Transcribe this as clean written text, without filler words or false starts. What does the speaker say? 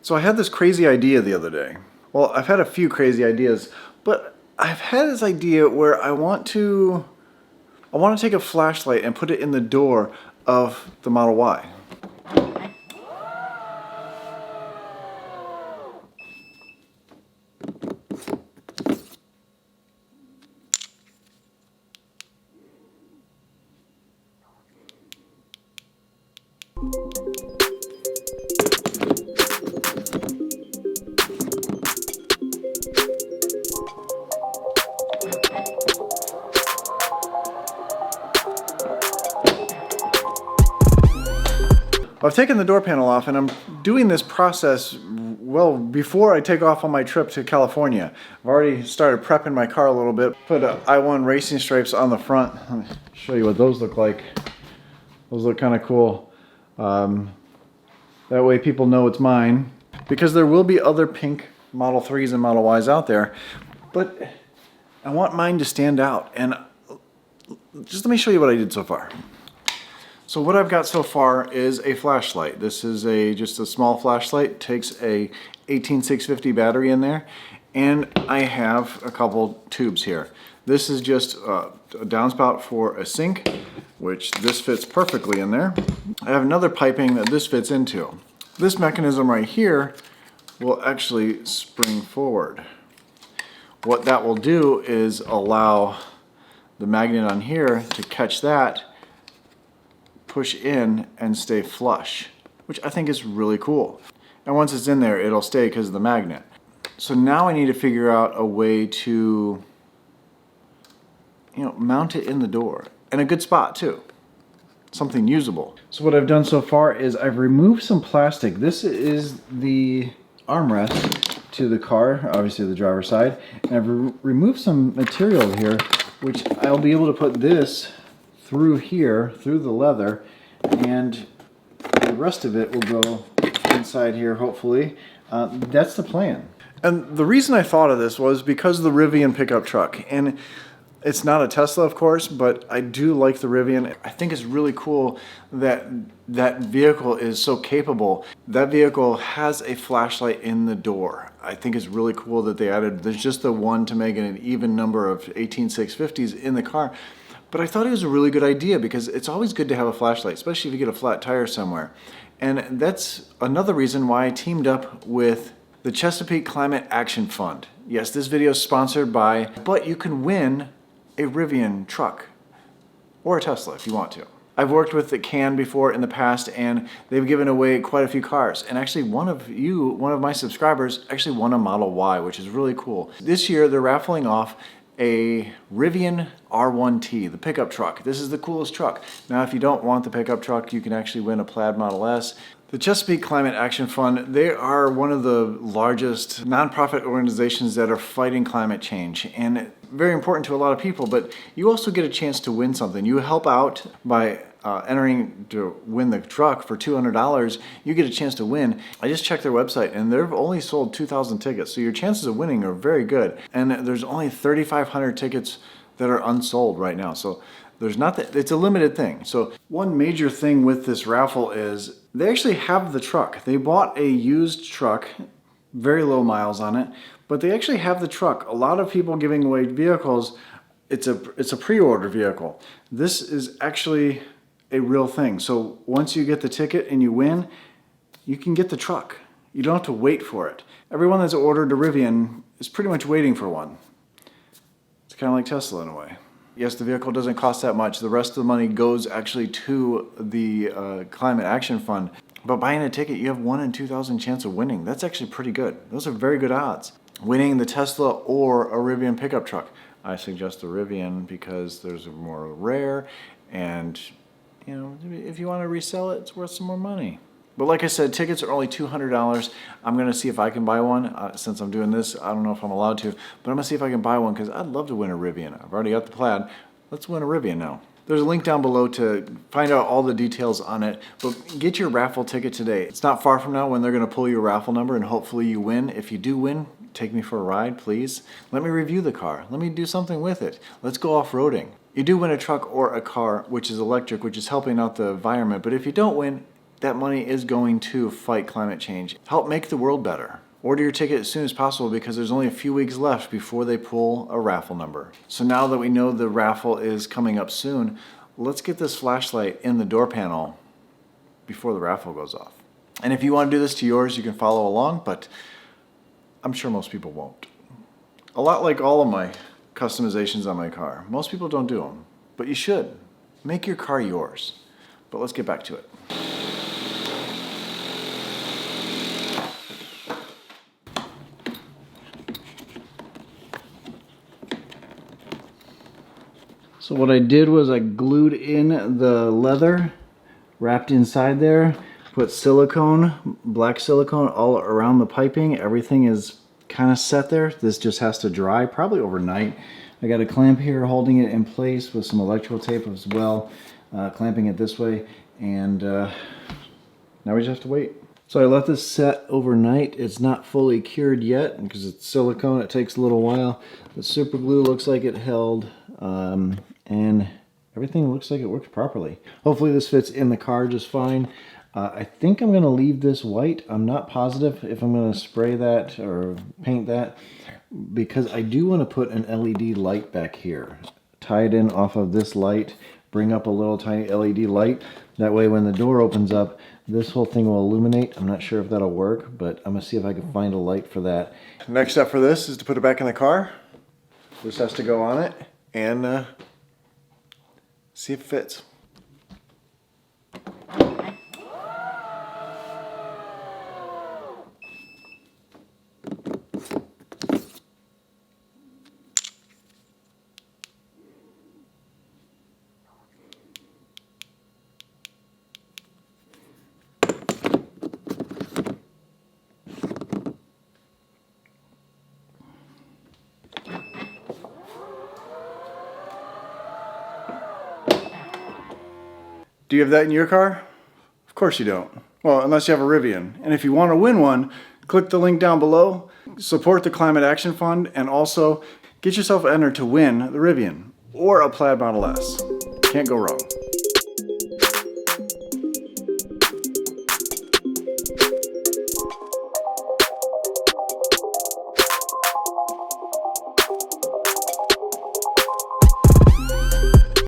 So I had this crazy idea the other day. Well, I've had a few crazy ideas, but I've had this idea where I want to take a flashlight and put it in the door of the Model Y. I've taken the door panel off and I'm doing this process well before I take off on my trip to California. I've already started prepping my car a little bit. Put I1 racing stripes on the front. Let me show you what those look like. Those look kind of cool. That way people know it's mine. Because there will be other pink Model 3s and Model Ys out there. But I want mine to stand out. And just let me show you what I did so far. So what I've got so far is a flashlight. This is just a small flashlight. Takes a 18650 battery in there, and I have a couple tubes here. This is just a downspout for a sink, which this fits perfectly in there. I have another piping that this fits into. This mechanism right here will actually spring forward. What that will do is allow the magnet on here to catch that, push in, and stay flush, which I think is really cool. And once it's in there, it'll stay because of the magnet. So now I need to figure out a way to, mount it in the door. And a good spot too. Something usable. So what I've done so far is I've removed some plastic. This is the armrest to the car, obviously the driver's side. And I've removed some material here, which I'll be able to put this through here, through the leather, and the rest of it will go inside here, hopefully. That's the plan. And the reason I thought of this was because of the Rivian pickup truck. And it's not a Tesla, of course, but I do like the Rivian. I think it's really cool that that vehicle is so capable. That vehicle has a flashlight in the door. I think it's really cool that they added, there's just the one to make it an even number of 18650s in the car. But I thought it was a really good idea because it's always good to have a flashlight, especially if you get a flat tire somewhere. And that's another reason why I teamed up with the Chesapeake Climate Action Fund. Yes, this video is sponsored by, but you can win a Rivian truck or a Tesla if you want to. I've worked with the Can before in the past, and they've given away quite a few cars. And actually one of my subscribers actually won a Model Y, which is really cool. This year they're raffling off a Rivian R1T, the pickup truck. This is the coolest truck. Now, if you don't want the pickup truck, you can actually win a plaid Model S. The Chesapeake Climate Action Fund, they are one of the largest nonprofit organizations that are fighting climate change, and very important to a lot of people, but you also get a chance to win something. You help out by entering to win the truck for $200, you get a chance to win. I just checked their website and they've only sold 2,000 tickets, so your chances of winning are very good. And there's only 3,500 tickets that are unsold right now, so there's not that, it's a limited thing. So one major thing with this raffle is they actually have the truck. They bought a used truck, very low miles on it, but they actually have the truck. A lot of people giving away vehicles, it's a pre-order vehicle. This is actually a real thing. So once you get the ticket and you win, you can get the truck. You don't have to wait for it. Everyone that's ordered a Rivian is pretty much waiting for one. It's kind of like Tesla in a way. Yes, the vehicle doesn't cost that much. The rest of the money goes actually to the Climate Action Fund. But buying a ticket, you have 1 in 2,000 chance of winning. That's actually pretty good. Those are very good odds. Winning the Tesla or a Rivian pickup truck. I suggest the Rivian because there's more rare, and if you want to resell it, it's worth some more money. But like I said, tickets are only $200. I'm going to see if I can buy one. Since I'm doing this, I don't know if I'm allowed to, but I'm going to see if I can buy one because I'd love to win a Rivian. I've already got the plaid. Let's win a Rivian now. There's a link down below to find out all the details on it, but get your raffle ticket today. It's not far from now when they're going to pull your raffle number and hopefully you win. If you do win, take me for a ride, please. Let me review the car. Let me do something with it. Let's go off-roading. You do win a truck or a car, which is electric, which is helping out the environment, but if you don't win, that money is going to fight climate change. Help make the world better. Order your ticket as soon as possible because there's only a few weeks left before they pull a raffle number. So now that we know the raffle is coming up soon, let's get this flashlight in the door panel before the raffle goes off. And if you want to do this to yours, you can follow along, but I'm sure most people won't. A lot like all of my customizations on my car. Most people don't do them, but you should. Make your car yours. But let's get back to it. So what I did was I glued in the leather, wrapped inside there, put silicone, black silicone all around the piping. Everything is kind of set there. This just has to dry, probably overnight. I got a clamp here holding it in place with some electrical tape as well, clamping it this way, and now we just have to wait. So I let this set overnight. It's not fully cured yet because it's silicone. It takes a little while. The super glue looks like it held, and everything looks like it works properly. Hopefully this fits in the car just fine. I think I'm going to leave this white. I'm not positive if I'm going to spray that or paint that because I do want to put an LED light back here. Tie it in off of this light, bring up a little tiny LED light. That way when the door opens up, this whole thing will illuminate. I'm not sure if that'll work, but I'm going to see if I can find a light for that. Next step for this is to put it back in the car. This has to go on it and see if it fits. Do you have that in your car? Of course you don't. Well, unless you have a Rivian. And if you want to win one, click the link down below, support the Climate Action Fund, and also get yourself entered to win the Rivian or a Plaid Model S. Can't go wrong.